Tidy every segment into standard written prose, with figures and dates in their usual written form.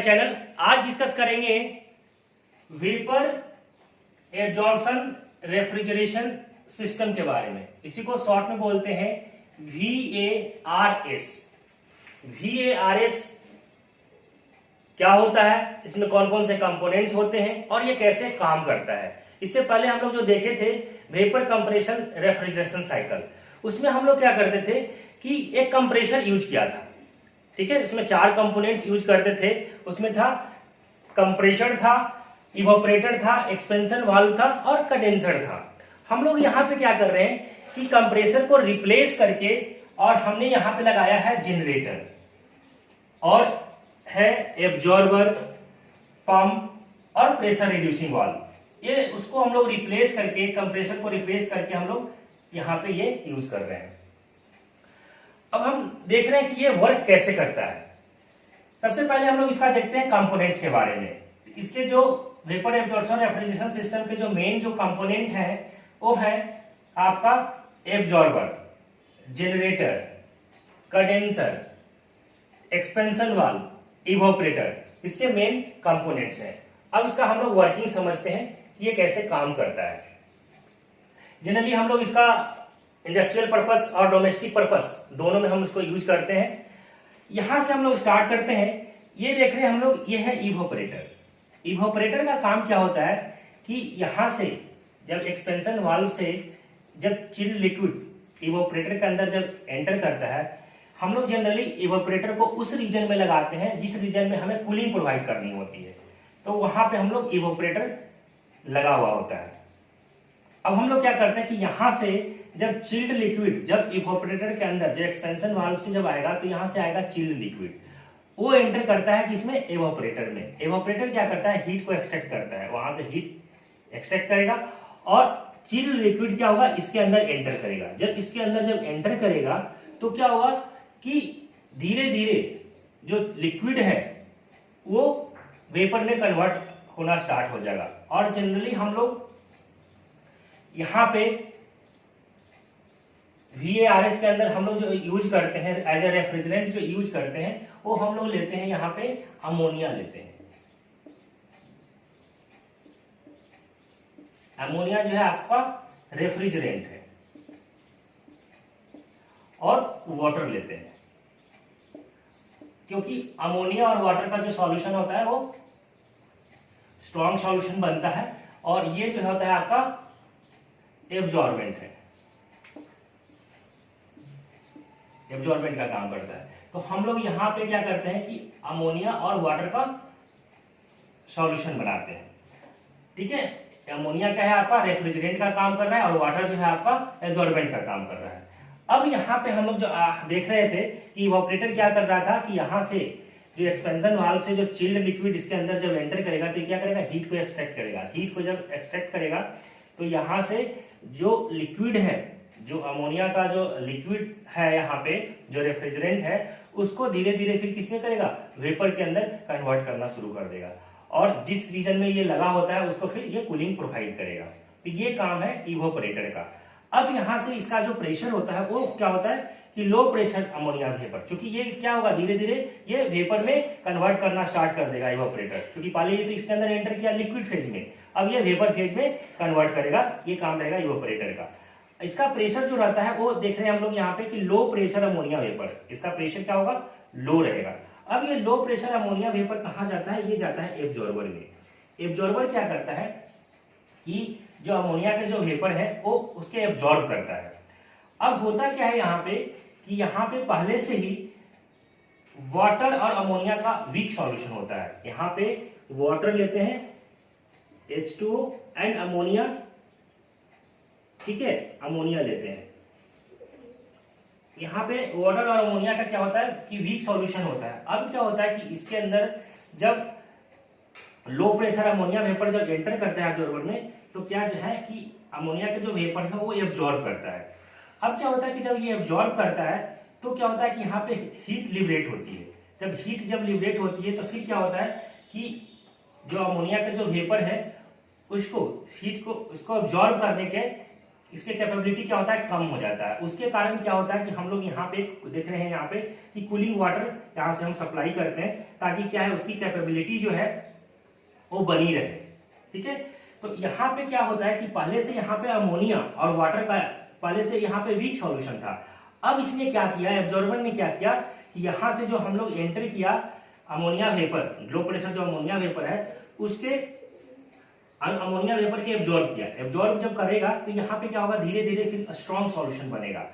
Channel. आज discuss करेंगे vapour absorption refrigeration system के बारे में। इसी को शॉर्ट में बोलते हैं VARS। VARS क्या होता है, इसमें कौन कौन से कंपोनेंट्स होते हैं और ये कैसे काम करता है। इससे पहले हम लोग जो देखे थे वेपर कंप्रेशन रेफ्रिजरेशन साइकिल, उसमें हम लोग क्या करते थे कि एक कंप्रेसर यूज किया था। ठीक है, उसमें 4 कंपोनेंट्स यूज करते थे। उसमें था कंप्रेसर, था इवोपरेटर, था एक्सपेंशन वाल्व था और कंडेंसर था। हम लोग यहाँ पे क्या कर रहे हैं कि कंप्रेसर को रिप्लेस करके और हमने यहाँ पे लगाया है जनरेटर और है एब्जॉर्बर, पंप और प्रेशर रिड्यूसिंग वाल्व। ये उसको हम लोग रिप्लेस करके, कंप्रेसर को रिप्लेस करके हम लोग यहाँ पे ये यूज कर रहे हैं। अब हम देख रहे हैं कि ये वर्क कैसे करता है। सबसे पहले हम लोग इसका देखते हैं कंपोनेंट्स के बारे में। इसके जो वेपर एब्जॉर्प्शन रेफ्रिजरेशन सिस्टम के जो मेन जो कंपोनेंट है वो है आपका absorber, generator, condenser, expansion valve, evaporator. इसके मेन कंपोनेंट्स हैं। अब इसका हम लोग वर्किंग समझते हैं कि ये कैसे काम करता है। जनरली हम लोग इसका इंडस्ट्रियल पर्पस और डोमेस्टिक पर्पस दोनों में हम इसको यूज करते हैं। यहां से हम लोग स्टार्ट करते हैं। ये देख रहे हैं हम लोग, ये है इवोपरेटर। इवोपरेटर का काम क्या होता है कि यहां से जब एक्सपेंशन वाल्व से जब चिल्ड लिक्विड इवोपरेटर के अंदर जब एंटर करता है, हम लोग जनरली इवोपरेटर को उस रीजन में लगाते हैं जिस रीजन में हमें कूलिंग प्रोवाइड करनी होती है। तो वहां पे हम लोग इवोपरेटर लगा हुआ होता है। अब हम लोग क्या करते हैं कि यहां से जब चिल्ड लिक्विड जब इवोपरेटर के अंदर जो एक्सपेंशन वाल्व से जब आएगा तो यहां से आएगा चिल्ड लिक्विड, वो एंटर करता है किसमें, इवोपरेटर में। इवोपरेटर क्या करता है, हीट को एक्सट्रैक्ट करता है, वहां से हीट एक्सट्रैक्ट करेगा और चिल्ड लिक्विड क्या होगा, इसके अंदर एंटर करेगा। जब इसके अंदर जब एंटर करेगा तो क्या होगा कि धीरे धीरे जो लिक्विड है वो वेपर में कन्वर्ट होना स्टार्ट हो जाएगा। और जनरली हम लोग यहां पे VARS के अंदर हम लोग जो यूज करते हैं एज ए रेफ्रिजरेंट, जो यूज करते हैं वो हम लोग लेते हैं यहाँ पे अमोनिया लेते हैं। अमोनिया जो है आपका रेफ्रिजरेंट है। और वाटर लेते हैं, क्योंकि अमोनिया और वाटर का जो सॉल्यूशन होता है वो स्ट्रॉन्ग सॉल्यूशन बनता है और ये जो होता है आपका एब्जॉर्बेंट है, एब्जॉर्बेंट का काम करता है। तो हम लोग यहां पे क्या करते हैं कि अमोनिया और वाटर का सॉल्यूशन बनाते हैं। ठीक है, अमोनिया क्या है आपका रेफ्रिजरेंट का काम कर रहा है और वाटर जो है आपका एब्जॉर्बेंट का काम कर रहा है। अब यहाँ पे हम लोग जो देख रहे थे कि इवोपरेटर क्या कर रहा था कि यहाँ से जो एक्सपेंशन वाल्व से जो चिल्ड लिक्विड इसके अंदर जब एंटर करेगा तो क्या करेगा, हीट को एक्सट्रैक्ट करेगा। हीट को जब एक्सट्रैक्ट करेगा तो यहाँ से जो लिक्विड है, जो अमोनिया का जो लिक्विड है यहाँ पे जो रेफ्रिजरेंट है, उसको धीरे धीरे फिर किसमें करेगा, वेपर के अंदर कन्वर्ट करना शुरू कर देगा और जिस रीजन में ये लगा होता है उसको फिर ये कूलिंग प्रोवाइड करेगा। तो ये काम है इवोपरेटर का। अब यहाँ से इसका जो प्रेशर होता है वो क्या होता है कि लो प्रेशर अमोनिया वेपर, क्योंकि ये क्या होगा धीरे धीरे ये वेपर में कन्वर्ट करना स्टार्ट कर देगा इवोपरेटर। क्योंकि पहले ये तो इसके अंदर एंटर किया लिक्विड फेज में, अब ये वेपर फेज में कन्वर्ट करेगा। ये काम रहेगा इवोपरेटर का। इसका प्रेशर जो रहता है वो देख रहे हैं हम लोग यहाँ पे कि लो प्रेशर अमोनिया वेपर, इसका प्रेशर क्या होगा, लो रहेगा। अब ये लो प्रेशर अमोनिया वेपर कहाँ जाता है, ये जाता है एब्जॉर्बर में। एब्जॉर्बर क्या करता है कि जो अमोनिया का जो वेपर है वो उसके एब्जॉर्ब करता है। अब होता क्या है यहाँ पे कि यहाँ पे पहले से ही वाटर और अमोनिया का वीक सॉल्यूशन होता है। यहाँ पे वाटर लेते हैं H2O एंड अमोनिया, ठीक है, अमोनिया लेते हैं। यहाँ पे वाटर और अमोनिया का क्या होता है कि वीक सॉल्यूशन होता है। अब क्या होता है कि इसके अंदर जब लो प्रेशर अमोनिया वेपर जब एंटर करता है एब्जॉर्बर में तो क्या जो है कि अमोनिया का जो वेपर है वो एब्जॉर्ब करता है। अब क्या होता है कि जब ये एब्जॉर्ब करता है तो क्या होता है कि यहाँ पे हीट लिबरेट होती है। जब हीट जब लिबरेट होती है तो फिर क्या होता है कि जो अमोनिया का जो वेपर है उसको हीट को उसको एब्जॉर्ब करने के इसके कैपेबिलिटी क्या होता है, कम हो जाता है। उसके कारण क्या होता है कि हम लोग यहाँ पे देख रहे हैं यहाँ पे कि कूलिंग वाटर यहाँ से हम सप्लाई करते हैं ताकि क्या है उसकी कैपेबिलिटी जो है वो बनी रहे। ठीक है, तो यहाँ पे क्या होता है कि पहले से यहाँ पे अमोनिया और वाटर का पहले से यहाँ पे वीक सॉल्यूशन था। अब इसने क्या किया, एब्जॉर्बर ने क्या किया कि यहाँ से जो हम लोग एंटर किया अमोनिया वेपर, लो प्रेशर जो अमोनिया वेपर है उसके अमोनिया वेपर के एब्जॉर्ब किया। एब्जॉर्ब जब करेगा तो यहाँ पे क्या होगा, धीरे धीरे फिर स्ट्रॉन्ग सॉल्यूशन बनेगा।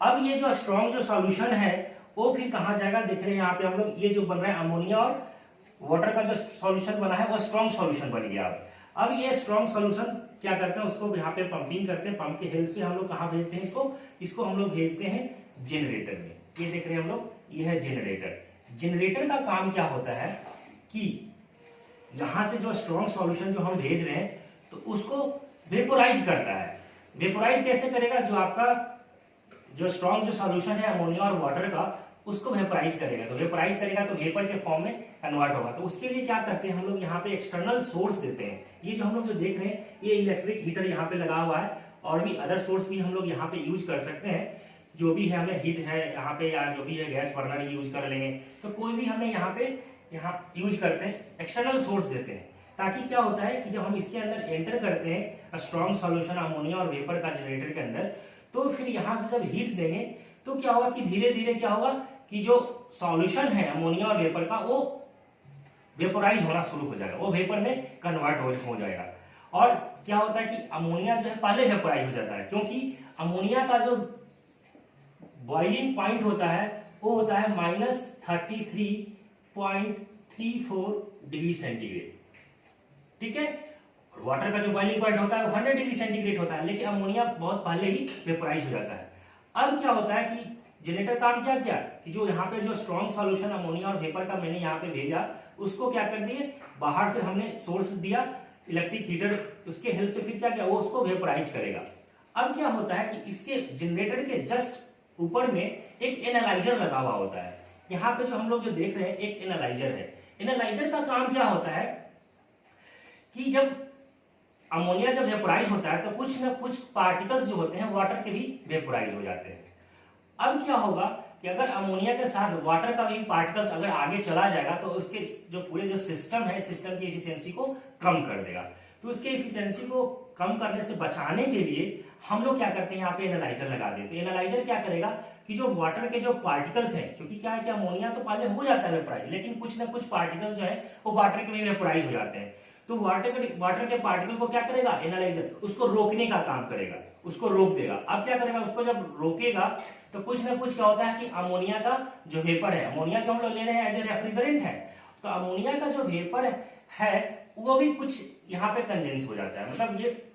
अब ये जो स्ट्रॉन्ग जो सॉल्यूशन है वो फिर कहाँ जाएगा, देख रहे हैं यहाँ पे हम लोग, ये जो बन रहा है अमोनिया और वाटर का जो सॉल्यूशन बना है वो स्ट्रॉन्ग सॉल्यूशन बन गया। अब ये स्ट्रॉन्ग सॉल्यूशन क्या करते हैं, उसको यहाँ पे पंपिंग करते हैं, पंप की हेल्प से हम लोग कहाँ भेजते हैं इसको हम लोग भेजते हैं जनरेटर में। ये देख रहे हैं हम लोग, ये है जनरेटर। जनरेटर का काम क्या होता है कि यहां से जो स्ट्रॉन्ग सॉल्यूशन जो हम भेज रहे हैं तो उसको वेपोराइज करता है। वेपोराइज कैसे करेगा, जो आपका जो स्ट्रॉन्ग जो सॉल्यूशन है अमोनिया और वाटर का उसको वेपोराइज करेगा। तो वेपोराइज करेगा तो वेपर के फॉर्म में कन्वर्ट होगा। तो उसके लिए क्या करते हैं हम लोग, यहाँ पे एक्सटर्नल सोर्स देते हैं। ये जो हम लोग जो देख रहे हैं ये इलेक्ट्रिक हीटर यहाँ पे लगा हुआ है, और भी अदर सोर्स भी हम लोग यहाँ पे यूज कर सकते हैं। जो भी है हमें हीट है यहाँ पे या जो भी है गैस बर्नर यूज कर लेंगे, तो कोई भी हमें यहाँ पे यूज करते हैं, एक्सटर्नल सोर्स देते हैं। ताकि क्या होता है कि जब हम इसके अंदर एंटर करते हैं स्ट्रॉन्ग सॉल्यूशन अमोनिया और वेपर का जनरेटर के अंदर, तो फिर यहाँ से जब हीट देंगे तो क्या होगा कि धीरे धीरे क्या होगा कि जो सॉल्यूशन है अमोनिया और वेपर का वो वेपोराइज होना शुरू हो जाएगा, वो वेपर में कन्वर्ट हो जाएगा। और क्या होता है कि अमोनिया जो है पहले वेपोराइज हो जाता है, क्योंकि अमोनिया का जो बॉइलिंग पॉइंट होता है वो होता है -33.34 डिग्री सेंटीग्रेड। ठीक है, और वाटर का जो बॉइलिंग पॉइंट होता है वो 100 डिग्री सेंटीग्रेड होता है, लेकिन अमोनिया बहुत पहले ही वेपोराइज हो जाता है। अब क्या होता है कि जनरेटर काम क्या किया कि जो यहाँ पे जो स्ट्रॉन्ग सॉल्यूशन अमोनिया और वेपर का मैंने यहाँ पे भेजा, उसको क्या कर दिए, बाहर से हमने सोर्स दिया इलेक्ट्रिक हीटर, उसके हेल्प से फिर क्या किया वो उसको वेपोराइज करेगा। अब क्या होता है कि इसके जनरेटर के जस्ट ऊपर में एक एनालाइजर लगा हुआ होता है। यहाँ पे जो हम लोग जो देख रहे हैं एक एनालाइजर है। एनालाइजर का काम क्या होता है कि जब अमोनिया जब वेपोराइज होता है तो कुछ ना कुछ पार्टिकल्स जो होते हैं वाटर के भी वेपोराइज हो जाते हैं। अब क्या होगा कि अगर अमोनिया के साथ वाटर का भी पार्टिकल्स अगर आगे चला जाएगा तो उसके जो पूरे जो सिस्टम है, सिस्टम की एफिशिएंसी को कम कर देगा। तो उसके एफिशिएंसी को कम करने से बचाने के लिए हम लोग क्या करते हैं, यहाँ पे एनालाइजर लगा देते हैं। एनालाइजर क्या करेगा कि जो वाटर के जो पार्टिकल्स हैं, क्योंकि क्या है कि अमोनिया तो पहले हो जाता है वेपोराइज, लेकिन कुछ ना कुछ पार्टिकल्स जो है वो वाटर के भी वेपोराइज हो जाते हैं। तो वाटर के पार्टिकल को क्या करेगा एनालाइजर, उसको रोकने का काम करेगा, उसको रोक देगा। अब क्या करेगा, उसको जब रोकेगा तो कुछ ना कुछ क्या होता है कि अमोनिया का जो वेपर है, अमोनिया जो हम लोग ले रहे हैं एज ए रेफ्रिजरेंट है, तो अमोनिया का जो वेपर है वो भी कुछ यहाँ पे कंडेंस हो जाता है, मतलब ये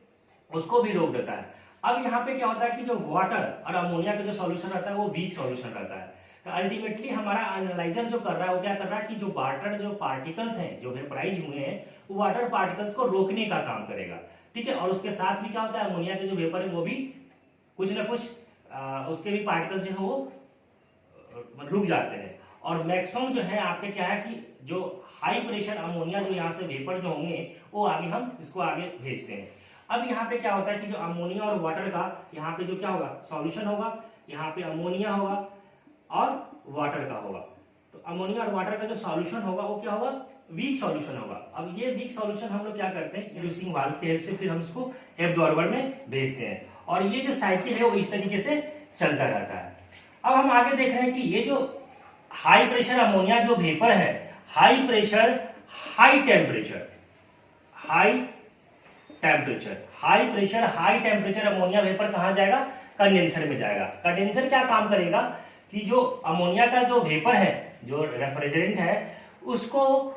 उसको भी रोक देता है। अब यहाँ पे क्या होता है कि जो वाटर और अमोनिया का जो सॉल्यूशन रहता है वो वीक सॉल्यूशन रहता है। तो अल्टीमेटली हमारा एनालाइजर जो कर रहा है वो क्या कर रहा है कि जो वाटर जो पार्टिकल्स हैं जो वेपोराइज हुए हैं वो वाटर पार्टिकल्स को रोकने का काम करेगा। ठीक है, और उसके साथ भी क्या होता है अमोनिया के जो वेपर है वो भी कुछ ना कुछ उसके भी पार्टिकल्स जो है वो रुक जाते हैं। और मैक्सिमम जो है आपके क्या है कि जो हाई प्रेशर अमोनिया जो यहाँ से वेपर जो होंगे वो आगे हम इसको आगे भेजते हैं। अब यहाँ पे क्या होता है कि जो अमोनिया और वाटर का यहाँ पे जो क्या होगा सॉल्यूशन होगा, यहाँ पे अमोनिया होगा और वाटर का होगा। तो अमोनिया और वाटर का जो सॉल्यूशन होगा वो क्या होगा, वीक सॉल्यूशन होगा। अब ये वीक सॉल्यूशन हम लोग क्या करते हैं, यूजिंग वाल्व की हेल्प से फिर हम इसको एब्जॉर्बर में भेजते हैं, और ये जो साइकिल है वो इस तरीके से चलता रहता है। अब हम आगे देख रहे हैं कि ये जो हाई प्रेशर अमोनिया जो वेपर है, high pressure high temperature, high temperature ammonia vapour कहां जाएगा, कंडेंसर में जाएगा। कंडेंसर क्या काम करेगा कि जो अमोनिया का जो वेपर है जो रेफ्रिजरेंट है उसको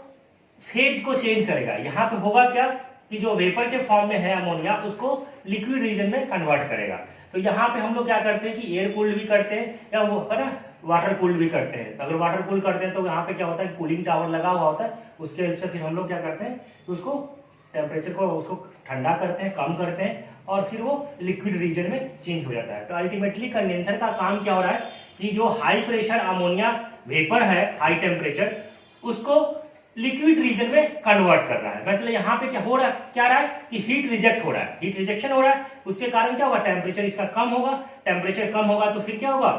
फेज को चेंज करेगा। यहाँ पे होगा क्या कि जो वेपर के फॉर्म में है अमोनिया उसको लिक्विड रीजन में कन्वर्ट करेगा। तो यहाँ पे हम लोग क्या करते हैं कि एयर कूल्ड भी करते हैं या वो है ना वाटर कूल्ड भी करते हैं। तो अगर वाटर कूल करते हैं तो यहाँ पे क्या होता है कूलिंग टावर लगा हुआ होता है, उसके हेल्प से फिर हम लोग क्या करते हैं उसको टेम्परेचर को उसको ठंडा करते हैं, कम करते हैं, और फिर वो लिक्विड रीजन में चेंज हो जाता है। तो अल्टीमेटली कंडेंसर का काम क्या हो रहा है कि जो हाई प्रेशर अमोनिया वेपर है हाई टेम्परेचर उसको लिक्विड रीजन में कन्वर्ट कर रहा है। मतलब यहाँ पे क्या रहा है कि हीट रिजेक्ट हो रहा है, हीट रिजेक्शन हो रहा है। उसके कारण क्या होगा, टेम्परेचर इसका कम होगा। टेम्परेचर कम होगा तो फिर क्या होगा,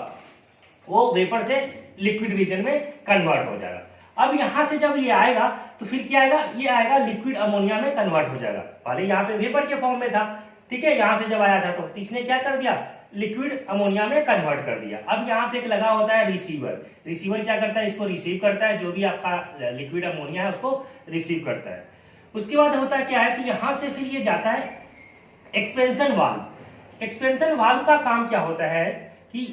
वो वेपर से लिक्विड रीजन में कन्वर्ट हो जाएगा। अब यहां से जब ये आएगा तो फिर क्या आएगा, ये आएगा लिक्विड अमोनिया में कन्वर्ट हो जाएगा। पहले यहाँ पे वेपर के फॉर्म में था, ठीक है, यहां से जब आया था तो इसने क्या कर दिया, लिक्विड अमोनिया में कन्वर्ट कर दिया। अब यहाँ पे एक लगा होता है रिसीवर। रिसीवर क्या करता है, इसको रिसीव करता है, जो भी आपका लिक्विड अमोनिया है उसको रिसीव करता है। उसके बाद होता है क्या है कि यहां से फिर ये जाता है एक्सपेंशन वाल्व। एक्सपेंशन वाल्व का काम क्या होता है कि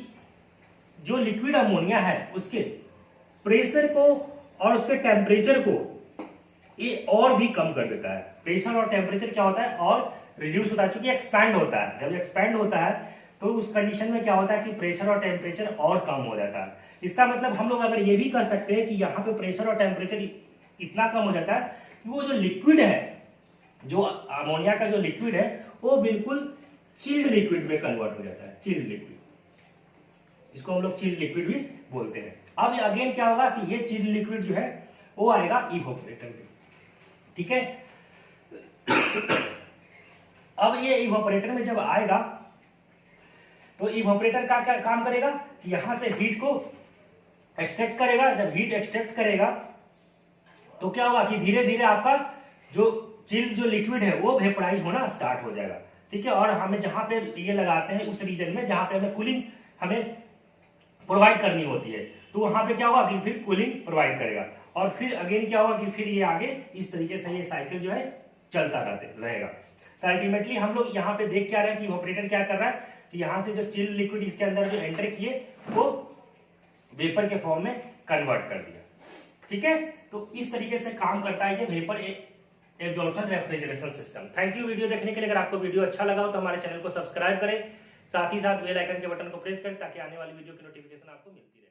जो लिक्विड अमोनिया है उसके प्रेशर को और उसके टेम्परेचर को ये और भी कम कर देता है। प्रेशर और टेम्परेचर क्या होता है, और रिड्यूस होता है, क्योंकि एक्सपैंड होता है। जब एक्सपैंड होता है तो उस कंडीशन में क्या होता है कि प्रेशर और टेम्परेचर और कम हो जाता है। इसका मतलब हम लोग अगर ये भी कर सकते हैं कि यहाँ पे प्रेशर और टेम्परेचर इतना कम हो जाता है कि वो जो लिक्विड है, जो अमोनिया का जो लिक्विड है, वो बिल्कुल चिल्ड लिक्विड में कन्वर्ट हो जाता है। चिल्ड लिक्विड, इसको हम लोग चिल्ड लिक्विड भी बोलते हैं। अब अगेन क्या होगा कि ये चिल्ड लिक्विड जो है वो आएगा इवोपरेटर में, ठीक है। अब ये इवोपरेटर में जब आएगा तो इवोपरेटर का क्या काम करेगा कि यहां से हीट को एक्सट्रैक्ट करेगा। जब हीट एक्सट्रैक्ट करेगा तो क्या होगा कि धीरे धीरे आपका जो चिल्ड जो लिक्विड है वो वेपराइज होना स्टार्ट हो जाएगा, ठीक है। और हमें जहां पे ये लगाते हैं उस रीजन में जहां पे हमें कूलिंग हमें प्रोवाइड करनी होती है, तो वहां पे क्या होगा कि फिर कूलिंग प्रोवाइड करेगा। और फिर अगेन क्या होगा कि फिर ये आगे इस तरीके से ये साइकिल जो है चलता रहेगा। तो अल्टीमेटली हम लोग यहाँ पे देख क्या रहे हैं कि इवोपरेटर क्या कर रहा है कि यहाँ से जो चिल्ड लिक्विड इसके अंदर जो एंटर किए वो वेपर के फॉर्म में कन्वर्ट कर दिया, ठीक है। तो इस तरीके से काम करता है ये vapour absorption refrigeration system. Thank you video देखने के लिए। अगर आपको वीडियो अच्छा लगा हो तो हमारे चैनल को सब्सक्राइब करें, साथ ही साथ बेल आइकन के बटन को प्रेस करें ताकि आने वाली वीडियो की नोटिफिकेशन आपको मिलती रहे।